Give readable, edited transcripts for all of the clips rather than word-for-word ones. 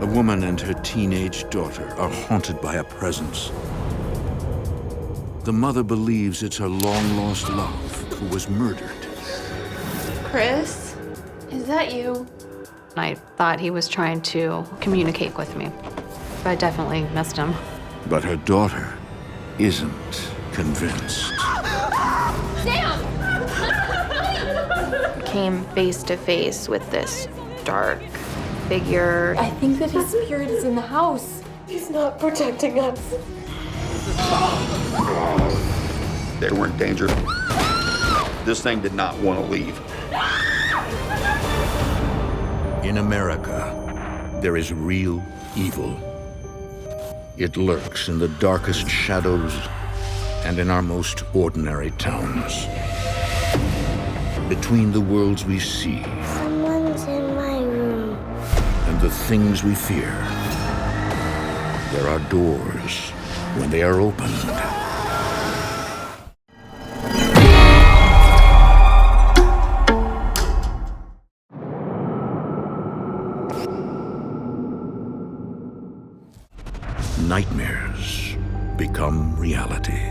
A woman and her teenage daughter are haunted by a presence. The mother believes it's her long-lost love who was murdered. Chris, is that you? I thought he was trying to communicate with me. I definitely missed him. But her daughter isn't convinced. Damn! Came face to face with this dark figure. I think that his spirit is in the house. He's not protecting us. They were in danger. This thing did not want to leave. In America, there is real evil. It lurks in the darkest shadows and in our most ordinary towns. Between the worlds we see Someone's in my room. and the things we fear, there are doors when they are opened. Nightmares become reality.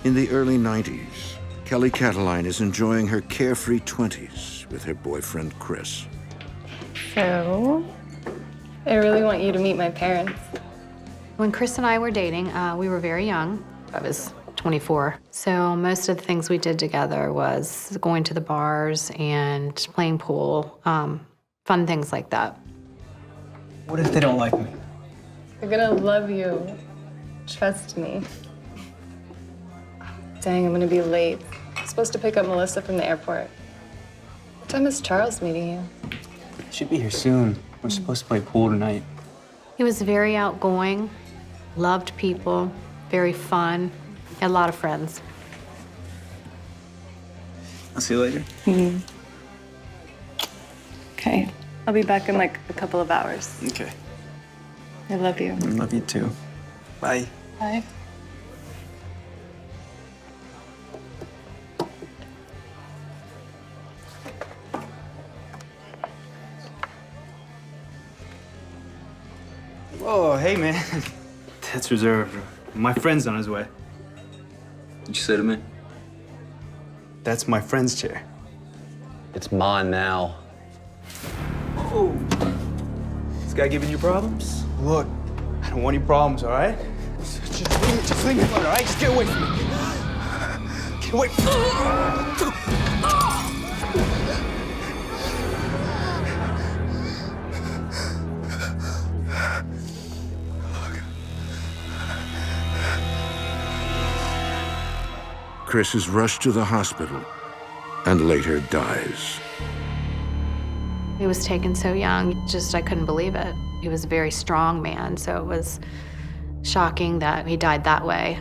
In the early 90s, Kelly Cataline is enjoying her carefree 20s with her boyfriend, Chris. So, I really want you to meet my parents. When Chris and I were dating, we were very young. I was 24. So most of the things we did together was going to the bars and playing pool, fun things like that. What if they don't like me? They're gonna love you. Trust me. Dang, I'm gonna be late. I'm supposed to pick up Melissa from the airport. What time is Charles meeting you? Should be here soon. We're supposed to play pool tonight. He was very outgoing, loved people, very fun, had a lot of friends. I'll see you later. Okay. I'll be back in like a couple of hours. Okay. I love you. Love you too. Bye. Bye. Oh, hey, man. That's reserved. My friend's on his way. What'd you say to me? That's my friend's chair. It's mine now. Oh. This guy giving you problems? Look, I don't want any problems, all right? Just leave me alone, all right? Just get away from me. Get away from me. Chris is rushed to the hospital and later dies. He was taken so young, I couldn't believe it. He was a very strong man, so it was shocking that he died that way.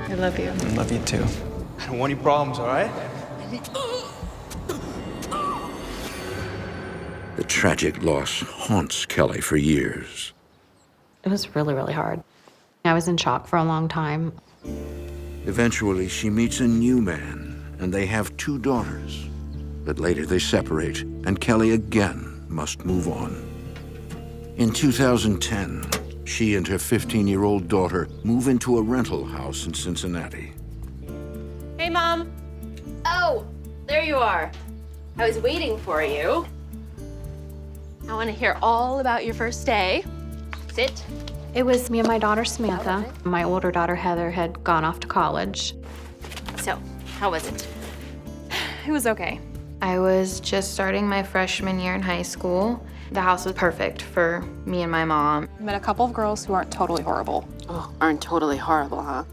I love you. I love you too. I don't want any problems, all right? The tragic loss haunts Kelly for years. It was really, really hard. I was in shock for a long time. Eventually, she meets a new man, and they have 2 daughters. But later they separate, and Kelly again must move on. In 2010, she and her 15-year-old daughter move into a rental house in Cincinnati. Hey, Mom. Oh, there you are. I was waiting for you. I want to hear all about your first day. Sit. It was me and my daughter, Samantha. My older daughter, Heather, had gone off to college. So, how was it? It was okay. I was just starting my freshman year in high school. The house was perfect for me and my mom. I met a couple of girls who aren't totally horrible. Oh, aren't totally horrible, huh?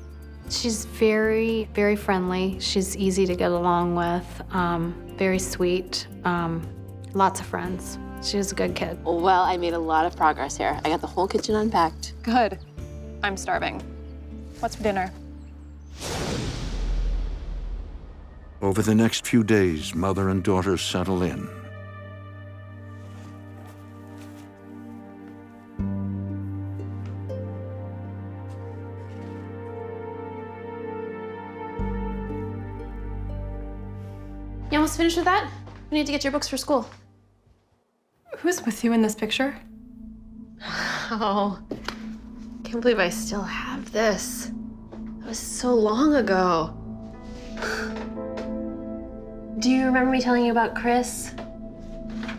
She's very, very friendly. She's easy to get along with, very sweet, lots of friends. She was a good kid. Well, I made a lot of progress here. I got the whole kitchen unpacked. Good. I'm starving. What's for dinner? Over the next few days, mother and daughter settle in. You almost finished with that? We need to get your books for school. Who's with you in this picture? Oh, can't believe I still have this. That was so long ago. Do you remember me telling you about Chris?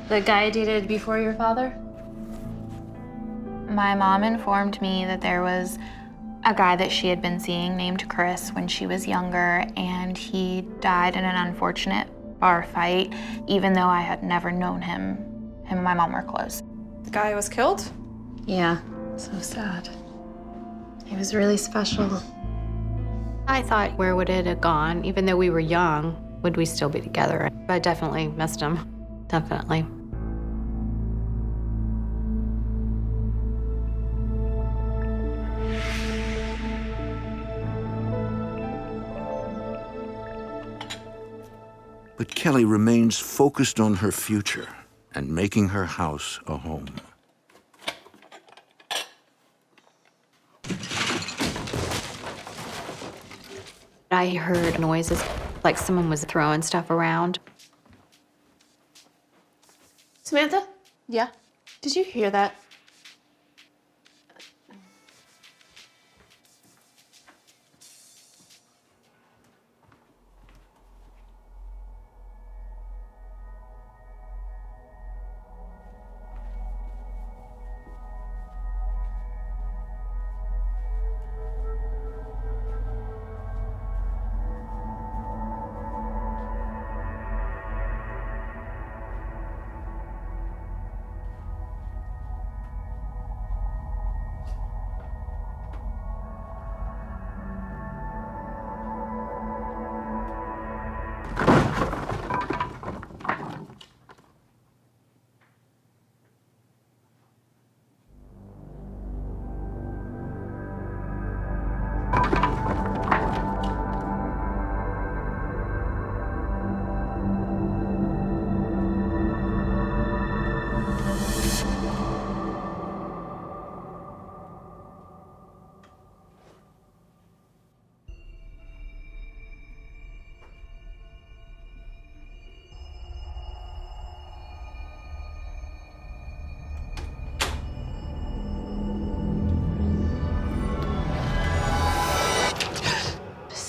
The guy I dated before your father? My mom informed me that there was a guy that she had been seeing named Chris when she was younger, and he died in an unfortunate bar fight, even though I had never known him. Him and my mom were close. The guy was killed? Yeah, so sad. He was really special. I thought, where would it have gone? Even though we were young, would we still be together? I definitely missed him, definitely. But Kelly remains focused on her future and making her house a home. I heard noises like someone was throwing stuff around. Samantha? Yeah? Did you hear that?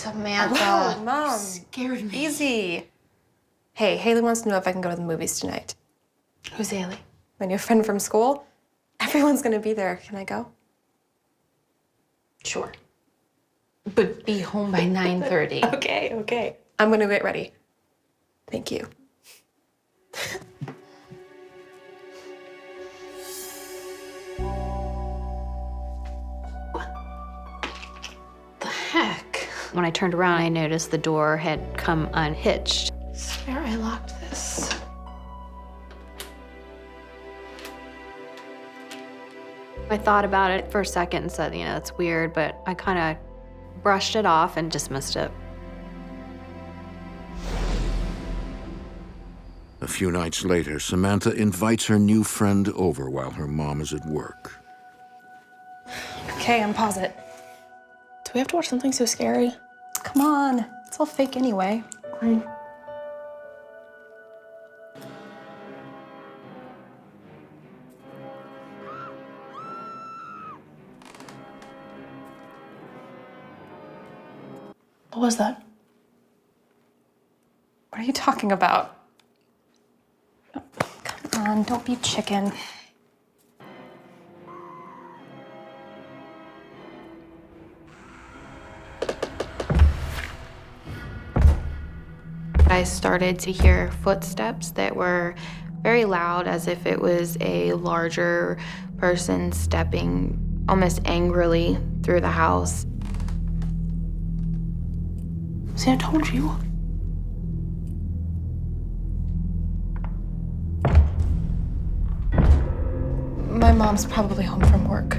Samantha. Oh, Mom. Scared me. Easy. Hey, Haley wants to know if I can go to the movies tonight. Who's Haley? My new friend from school. Everyone's gonna be there. Can I go? Sure. But be home by 9:30. Okay. I'm gonna get ready. Thank you. The heck? When I turned around, I noticed the door had come unhitched. I swear I locked this. I thought about it for a second and said, that's weird, but I kind of brushed it off and dismissed it. A few nights later, Samantha invites her new friend over while her mom is at work. Okay, unpause it. Do we have to watch something so scary? Come on, it's all fake anyway. Fine. What was that? What are you talking about? Oh, come on, don't be chicken. I started to hear footsteps that were very loud, as if it was a larger person stepping almost angrily through the house. See, I told you. My mom's probably home from work.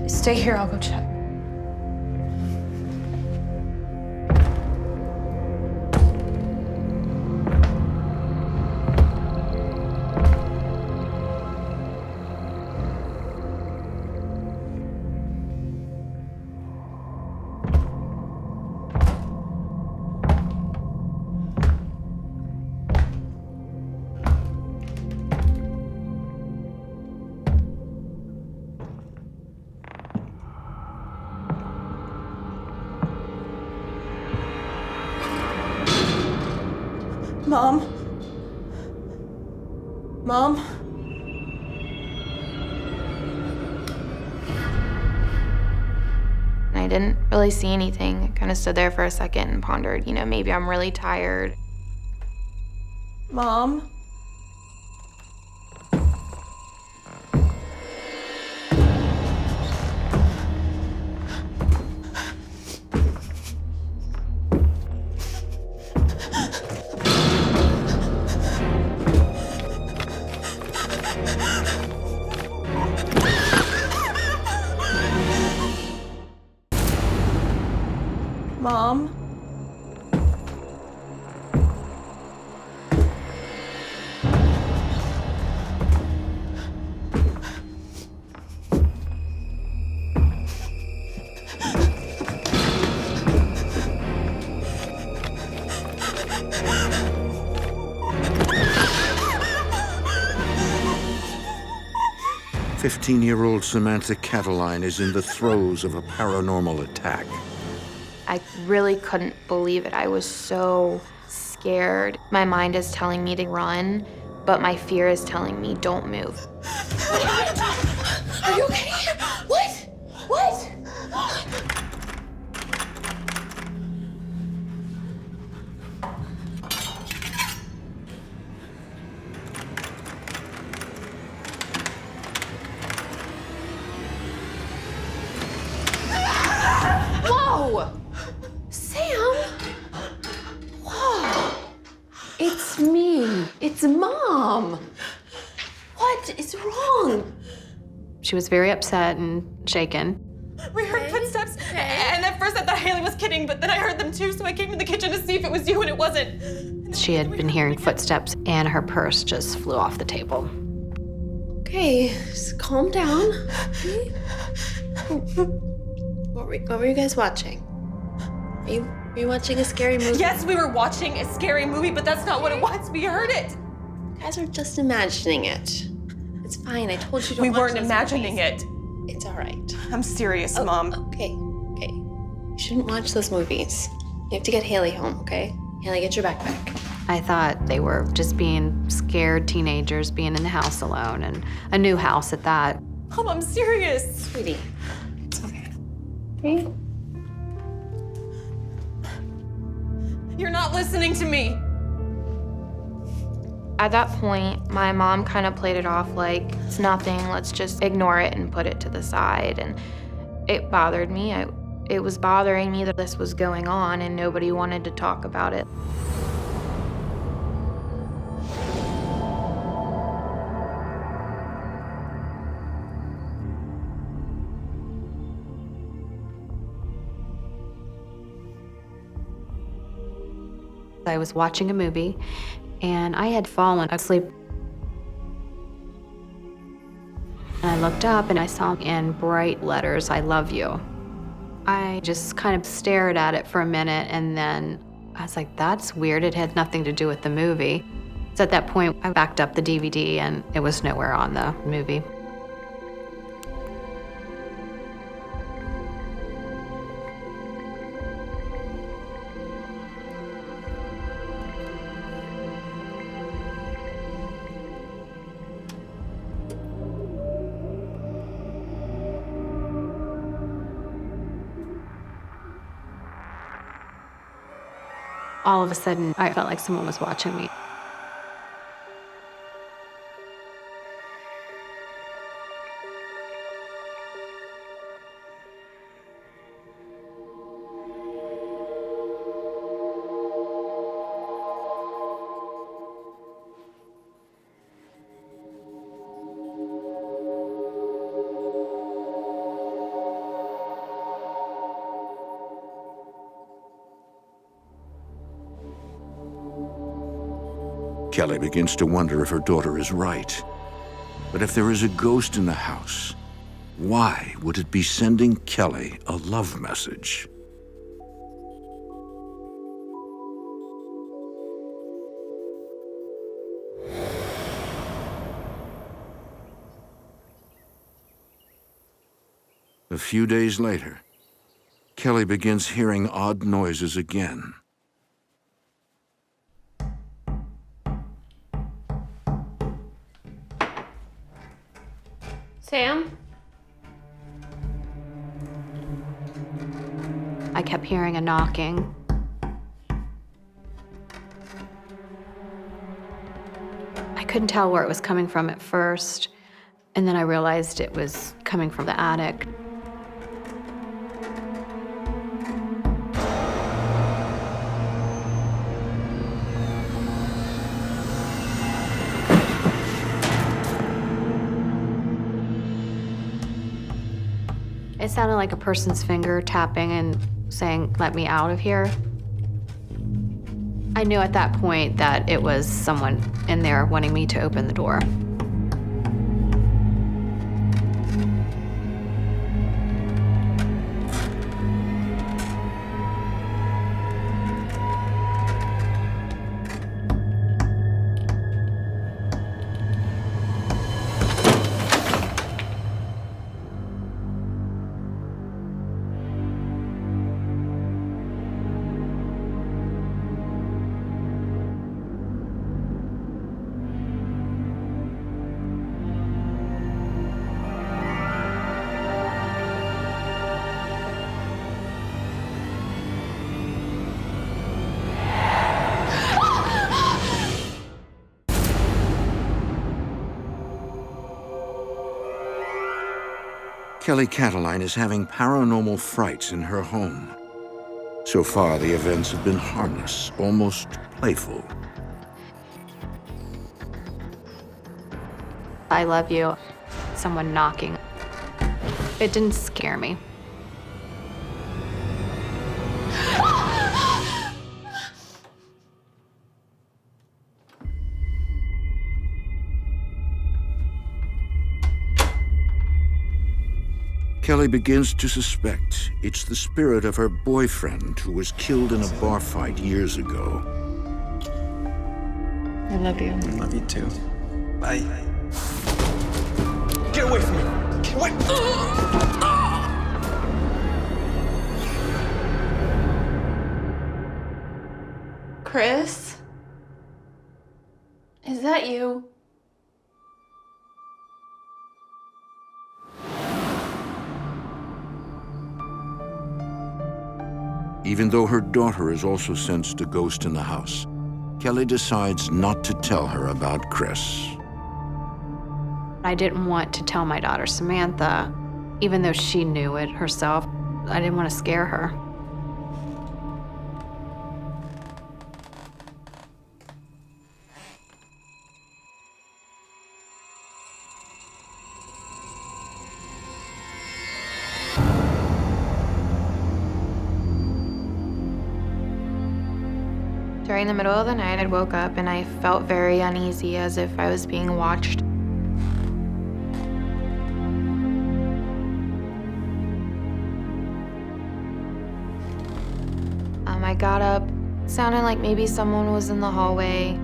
Stay here, I'll go check. Mom? Mom? I didn't really see anything. I kind of stood there for a second and pondered, you know, maybe I'm really tired. Mom? Mom? 15-year-old Samantha 𝐇𝐚𝐮 is in the throes of a paranormal attack. I really couldn't believe it. I was so scared. My mind is telling me to run, but my fear is telling me don't move. Are you okay? What? What? Whoa! Sam! Whoa! It's me. It's Mom. What is wrong? She was very upset and shaken. We heard footsteps, and at first I thought Haley was kidding, but then I heard them too, so I came in the kitchen to see if it was you, and it wasn't. She had been hearing footsteps, and her purse just flew off the table. Okay, just calm down. What were you guys watching? Were you watching a scary movie? Yes, we were watching a scary movie, but that's not what it was. We heard it. You guys are just imagining it. It's fine. I told you to We watch weren't those imagining movies. it. It's all right. I'm serious, Mom. Okay. You shouldn't watch those movies. You have to get Haley home, okay? Haley, get your backpack. I thought they were just being scared teenagers being in the house alone, and a new house at that. Mom, I'm serious. Sweetie, it's okay. Okay? You're not listening to me. At that point, my mom kind of played it off like, it's nothing, let's just ignore it and put it to the side. And it bothered me. It was bothering me that this was going on and nobody wanted to talk about it. I was watching a movie, and I had fallen asleep. And I looked up and I saw in bright letters, "I love you." I just kind of stared at it for a minute, and then I was like, that's weird. It had nothing to do with the movie. So at that point, I backed up the DVD, and it was nowhere on the movie. All of a sudden, I felt like someone was watching me. Kelly begins to wonder if her daughter is right. But if there is a ghost in the house, why would it be sending Kelly a love message? A few days later, Kelly begins hearing odd noises again. Sam? I kept hearing a knocking. I couldn't tell where it was coming from at first, and then I realized it was coming from the attic. It sounded like a person's finger tapping and saying, "Let me out of here." I knew at that point that it was someone in there wanting me to open the door. Kelly Cataline is having paranormal frights in her home. So far, the events have been harmless, almost playful. I love you. Someone knocking. It didn't scare me. Kelly begins to suspect it's the spirit of her boyfriend who was killed in a bar fight years ago. I love you. I love you too. Bye. Get away from me! Get away! Chris? Is that you? Even though her daughter has also sensed a ghost in the house, Kelly decides not to tell her about Chris. I didn't want to tell my daughter Samantha, even though she knew it herself. I didn't want to scare her. During the middle of the night, I woke up and I felt very uneasy, as if I was being watched. I got up. It sounded like maybe someone was in the hallway.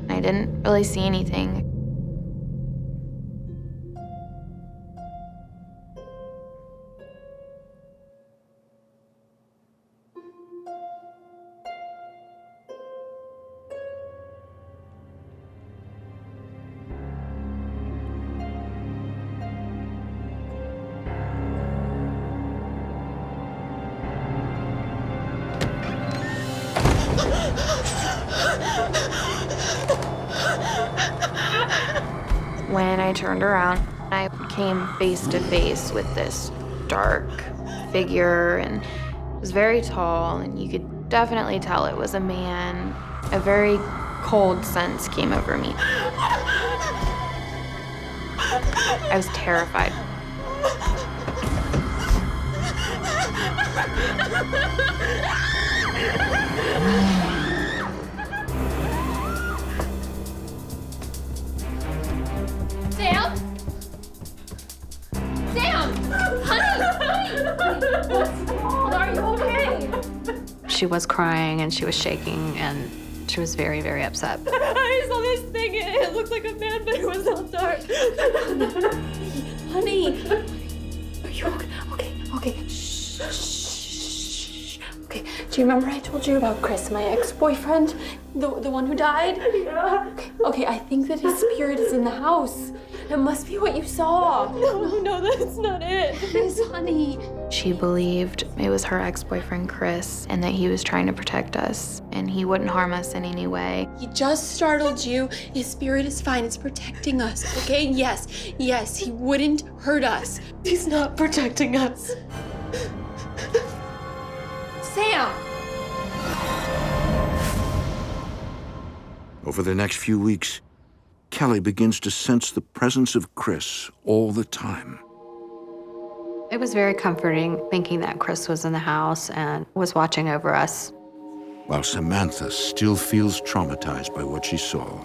I didn't really see anything. When I turned around, I came face to face with this dark figure, and it was very tall, and you could definitely tell it was a man. A very cold sense came over me. I was terrified. Sam? Are you okay? She was crying and she was shaking and she was very, very upset. I saw this thing. It looked like a man, but it was all dark. Honey. Are you okay? Okay. Shh. Okay. Do you remember I told you about Chris, my ex-boyfriend? The one who died? Yeah. Okay, I think that his spirit is in the house. It must be what you saw. No, that's not it. It is, honey. She believed it was her ex-boyfriend, Chris, and that he was trying to protect us, and he wouldn't harm us in any way. He just startled you. His spirit is fine. It's protecting us, okay? Yes, he wouldn't hurt us. He's not protecting us. Sam! Over the next few weeks, Kelly begins to sense the presence of Chris all the time. It was very comforting thinking that Chris was in the house and was watching over us. While Samantha still feels traumatized by what she saw,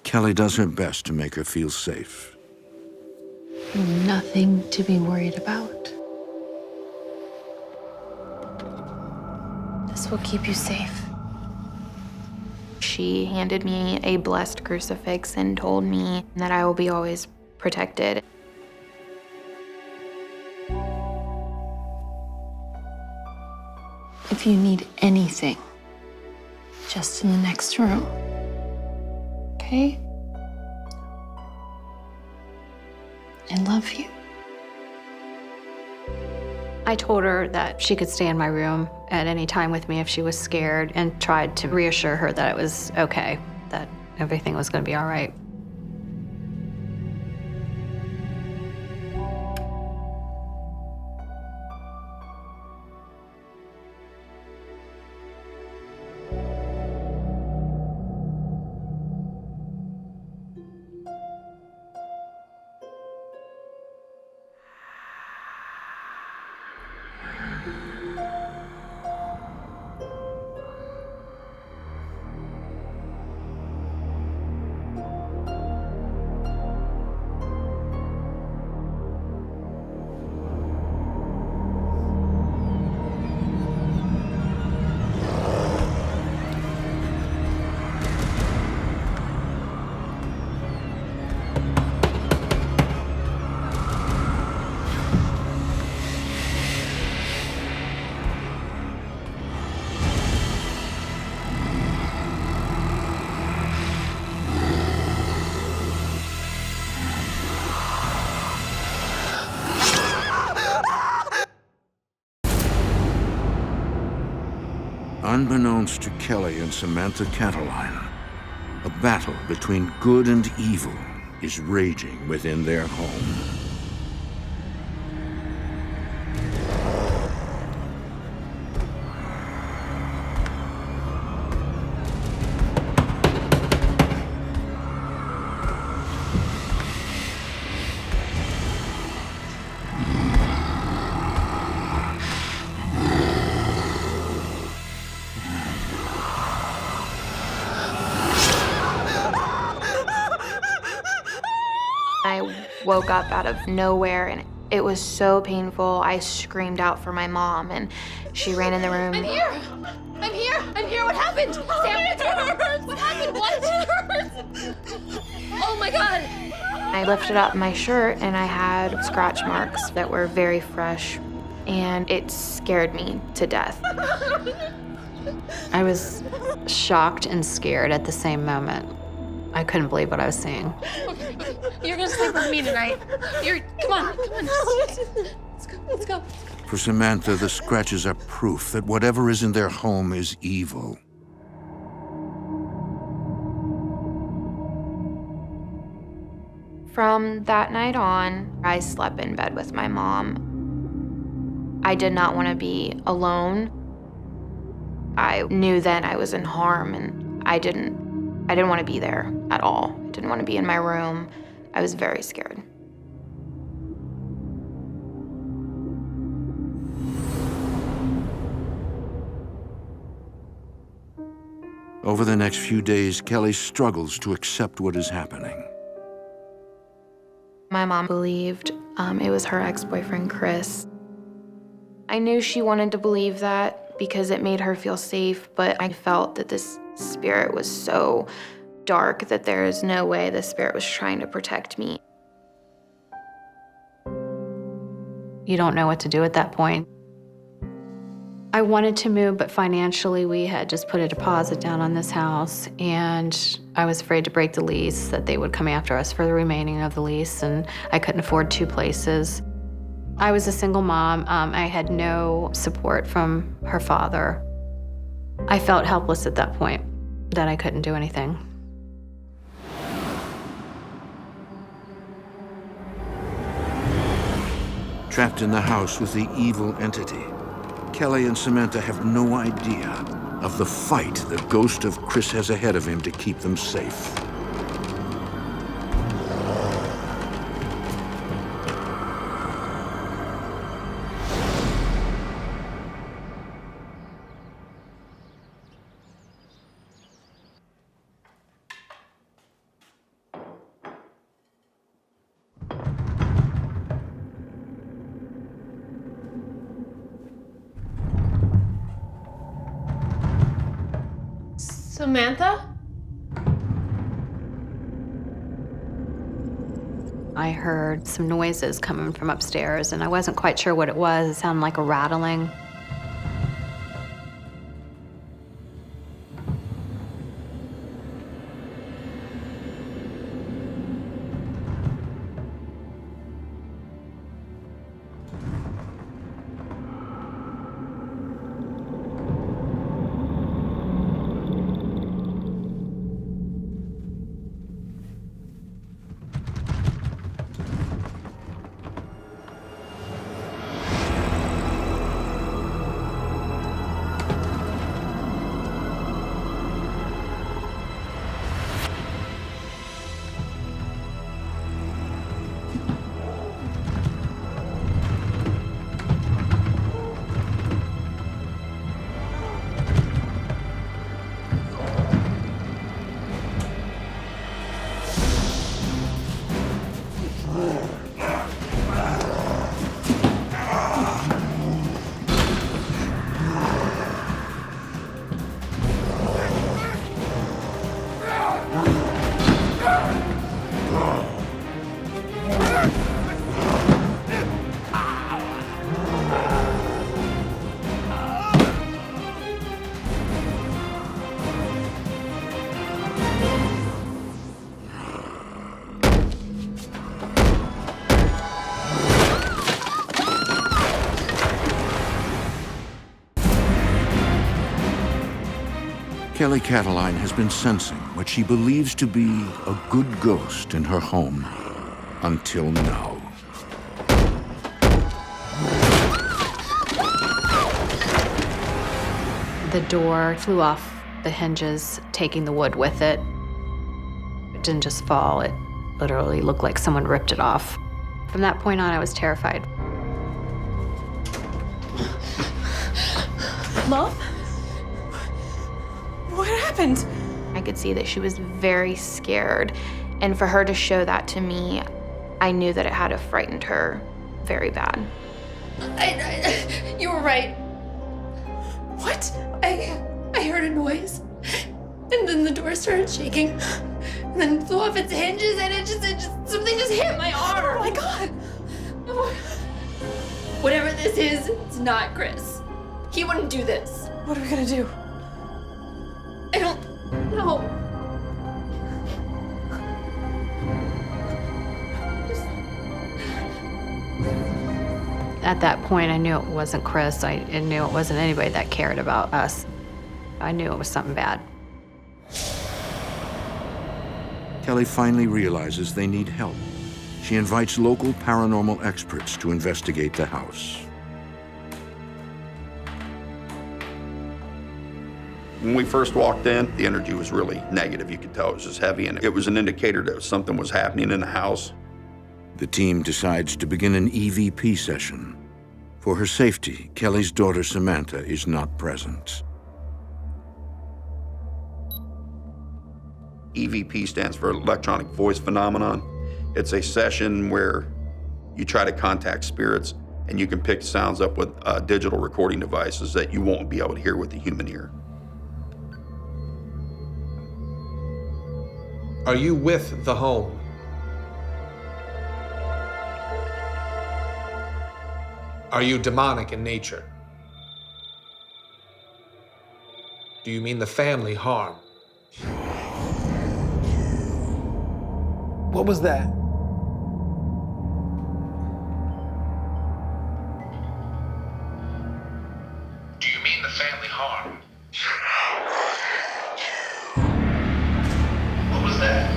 Kelly does her best to make her feel safe. Nothing to be worried about. This will keep you safe. She handed me a blessed crucifix and told me that I will be always protected. If you need anything, just in the next room, okay? I love you. I told her that she could stay in my room at any time with me if she was scared and tried to reassure her that it was okay, that everything was going to be all right. Unbeknownst to Kelly and Samantha 𝐸𝐺𝐻𝐺𝐻, a battle between good and evil is raging within their home. I woke up out of nowhere and it was so painful. I screamed out for my mom and she ran in the room. I'm here. What happened? Sam, it hurts. What happened? What hurts? Oh my God. I lifted up my shirt and I had scratch marks that were very fresh and it scared me to death. I was shocked and scared at the same moment. I couldn't believe what I was seeing. You're gonna sleep with me tonight. Come on. Let's go. For Samantha, the scratches are proof that whatever is in their home is evil. From that night on, I slept in bed with my mom. I did not want to be alone. I knew then I was in harm and I didn't want to be there at all. I didn't want to be in my room. I was very scared. Over the next few days, Kelly struggles to accept what is happening. My mom believed it was her ex-boyfriend, Chris. I knew she wanted to believe that because it made her feel safe, but I felt that this spirit was so dark that there is no way the spirit was trying to protect me. You don't know what to do at that point. I wanted to move, but financially we had just put a deposit down on this house, and I was afraid to break the lease, that they would come after us for the remaining of the lease, and I couldn't afford 2 places. I was a single mom. I had no support from her father. I felt helpless at that point, that I couldn't do anything. Trapped in the house with the evil entity, Kelly and Samantha have no idea of the fight the ghost of Chris has ahead of him to keep them safe. Samantha? I heard some noises coming from upstairs, and I wasn't quite sure what it was. It sounded like a rattling. Kelly 𝐸𝐚𝐮 has been sensing what she believes to be a good ghost in her home until now. The door flew off the hinges, taking the wood with it. It didn't just fall, it literally looked like someone ripped it off. From that point on, I was terrified. Mom? What happened? I could see that she was very scared, and for her to show that to me, I knew that it had to have frightened her very bad. You were right. What? I heard a noise, and then the door started shaking, and then it flew off its hinges, and something just hit my arm. Oh my God! Whatever this is, it's not Chris. He wouldn't do this. What are we gonna do? I don't know. At that point, I knew it wasn't Chris. I knew it wasn't anybody that cared about us. I knew it was something bad. Kelly finally realizes they need help. She invites local paranormal experts to investigate the house. When we first walked in, the energy was really negative. You could tell it was just heavy, and it was an indicator that something was happening in the house. The team decides to begin an EVP session. For her safety, Kelly's daughter Samantha is not present. EVP stands for electronic voice phenomenon. It's a session where you try to contact spirits and you can pick sounds up with digital recording devices that you won't be able to hear with the human ear. Are you with the home? Are you demonic in nature? Do you mean the family harm? What was that? Do you mean the family harm? What was that?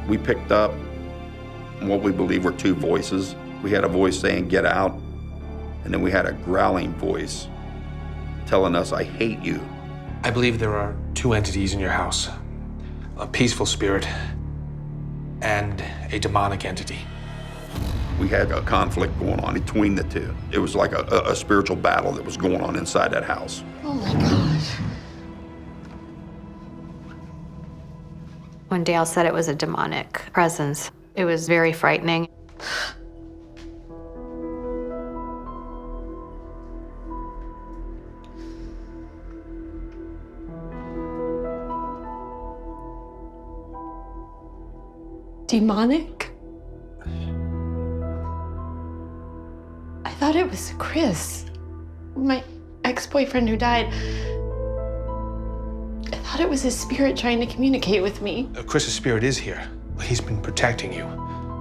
We picked up what we believe were two voices. We had a voice saying, "Get out," and then we had a growling voice telling us, "I hate you." I believe there are two entities in your house, a peaceful spirit and a demonic entity. We had a conflict going on between the two. It was like a spiritual battle that was going on inside that house. Oh my gosh. When Dale said it was a demonic presence, it was very frightening. Demonic? I thought it was Chris, my ex-boyfriend who died. I thought it was his spirit trying to communicate with me. Chris's spirit is here. He's been protecting you.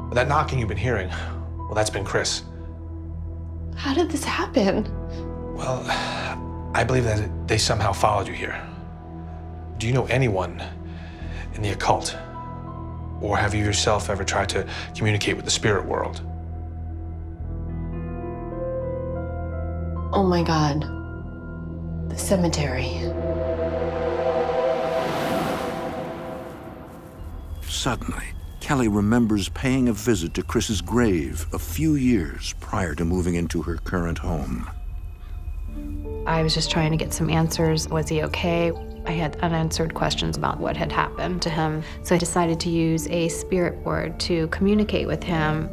But that knocking you've been hearing, well, that's been Chris. How did this happen? Well, I believe that they somehow followed you here. Do you know anyone in the occult? Or have you yourself ever tried to communicate with the spirit world? Oh my God. The cemetery. Suddenly, Kelly remembers paying a visit to Chris's grave a few years prior to moving into her current home. I was just trying to get some answers. Was he okay? I had unanswered questions about what had happened to him, so I decided to use a spirit board to communicate with him.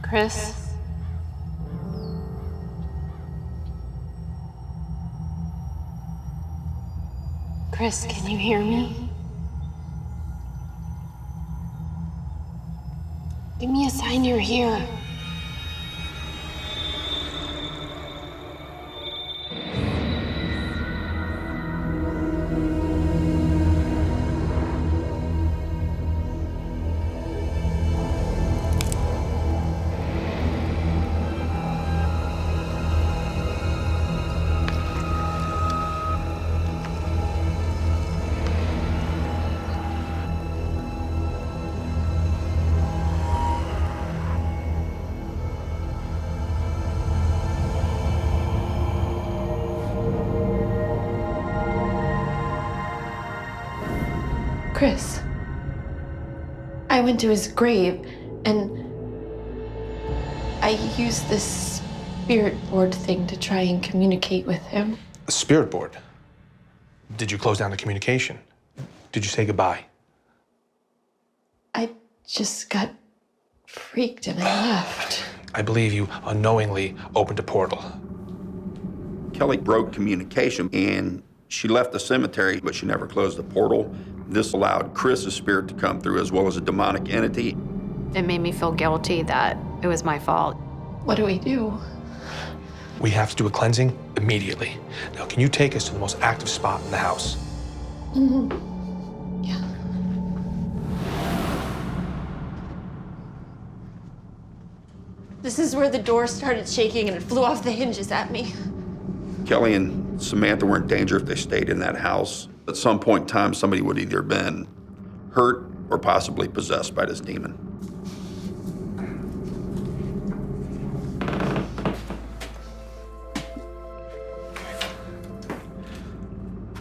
Chris? Chris, can you hear me? Give me a sign you're here. Chris, I went to his grave and I used this spirit board thing to try and communicate with him. A spirit board? Did you close down the communication? Did you say goodbye? I just got freaked and I left. I believe you unknowingly opened a portal. Kelly broke communication and she left the cemetery, but she never closed the portal. This allowed Chris's spirit to come through as well as a demonic entity. It made me feel guilty that it was my fault. What do we do? We have to do a cleansing immediately. Now, can you take us to the most active spot in the house? Mm-hmm. Yeah. This is where the door started shaking and it flew off the hinges at me. Kelly and Samantha were in danger if they stayed in that house. At some point in time, somebody would either been hurt or possibly possessed by this demon.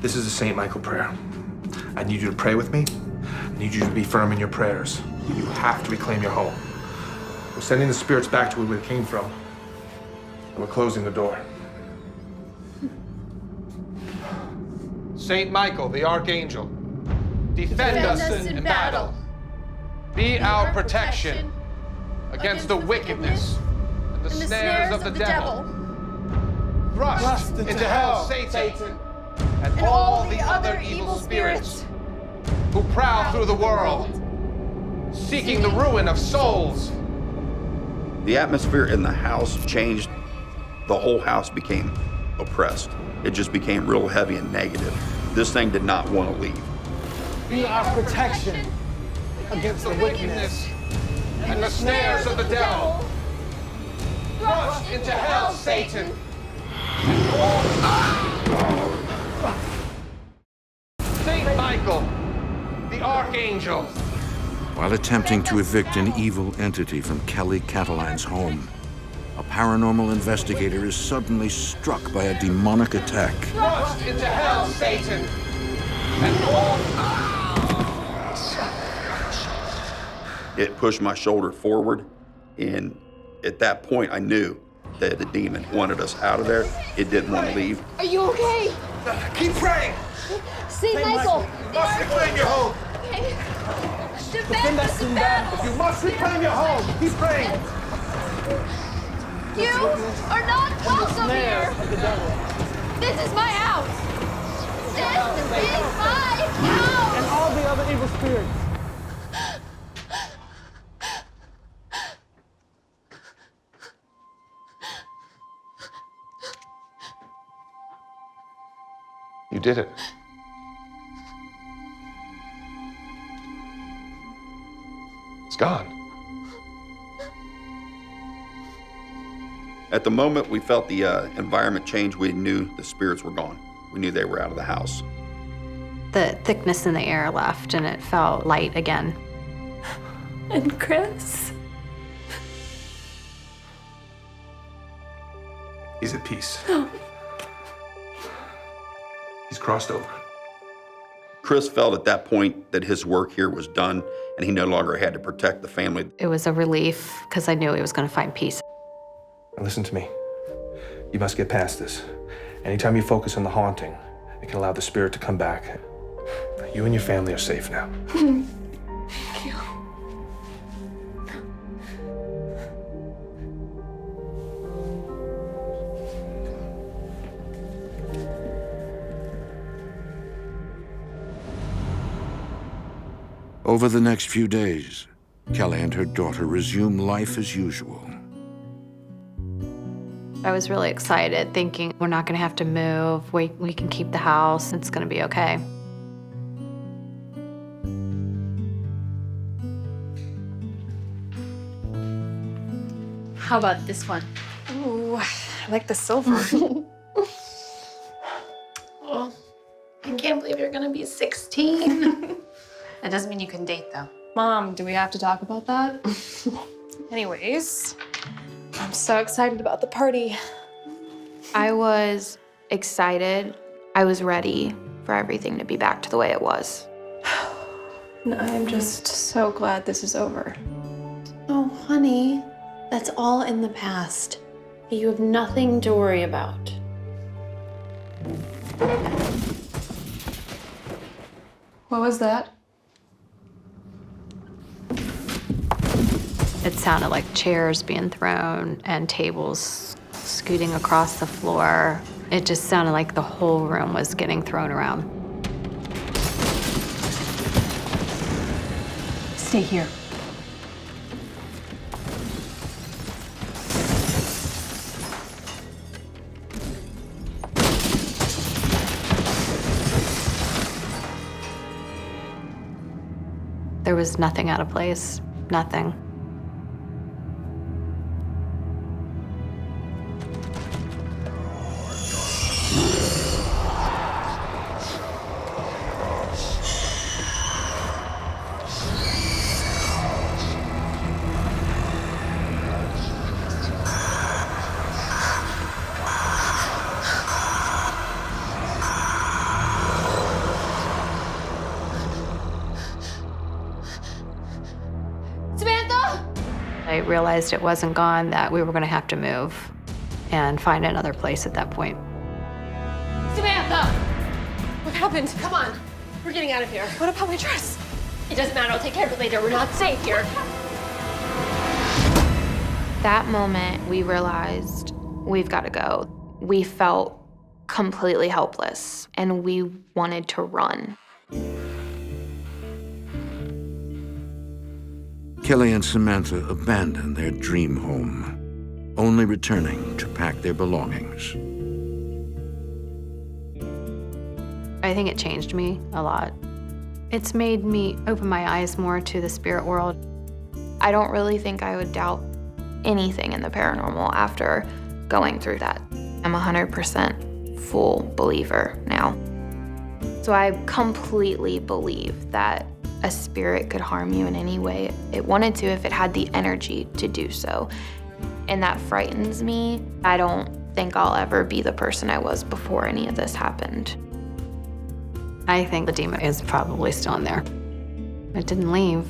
This is the St. Michael prayer. I need you to pray with me. I need you to be firm in your prayers. You have to reclaim your home. We're sending the spirits back to where they came from. We're closing the door. Saint Michael, the Archangel, defend us in battle. Be our protection against the wickedness and the snares of the devil. Thrust into hell, Satan, and all the other evil spirits who prowl through the world, seeking the ruin of souls. The atmosphere in the house changed. The whole house became oppressed. It just became real heavy and negative. This thing did not want to leave. Be our protection against the wickedness and the snares of the devil. Thrust into hell, Satan. Saint Michael, the Archangel. While attempting to evict an evil entity from Kelly Cataline's home, a paranormal investigator is suddenly struck by a demonic attack. Thrust into hell, Satan. It pushed my shoulder forward, and at that point I knew that the demon wanted us out of there. It didn't want to leave. Are you okay? Keep praying. Saint Michael! You must reclaim your home. Okay. Defend us in battle! You must reclaim your home. Keep praying. You are not welcome here! This is my house! This is my house! and all the other evil spirits. You did it. It's gone. At the moment we felt the environment change, we knew the spirits were gone. We knew they were out of the house. The thickness in the air left and it felt light again. And Chris? He's at peace. He's crossed over. Chris felt at that point that his work here was done and he no longer had to protect the family. It was a relief because I knew he was going to find peace. Now listen to me. You must get past this. Anytime you focus on the haunting, it can allow the spirit to come back. You and your family are safe now. Thank you. Over the next few days, Kelly and her daughter resume life as usual. I was really excited, thinking we're not going to have to move. We can keep the house. It's going to be okay. How about this one? Ooh, I like the silver. Oh, I can't believe you're gonna be 16. That doesn't mean you can date, though. Mom, do we have to talk about that? Anyways, I'm so excited about the party. I was excited. I was ready for everything to be back to the way it was. And I'm just so glad this is over. Oh, honey, that's all in the past. You have nothing to worry about. What was that? It sounded like chairs being thrown and tables scooting across the floor. It just sounded like the whole room was getting thrown around. Stay here. There was nothing out of place, nothing. I realized it wasn't gone, that we were going to have to move. and find another place at that point. Samantha! What happened? Come on. We're getting out of here. What about my dress? It doesn't matter. I'll take care of it later. We're not safe here. That moment, we realized we've got to go. We felt completely helpless, and we wanted to run. Kelly and Samantha abandoned their dream home, only returning to pack their belongings. I think it changed me a lot. It's made me open my eyes more to the spirit world. I don't really think I would doubt anything in the paranormal after going through that. I'm 100% full believer now. So I completely believe that a spirit could harm you in any way it wanted to if it had the energy to do so. And that frightens me. I don't think I'll ever be the person I was before any of this happened. I think the demon is probably still in there. It didn't leave.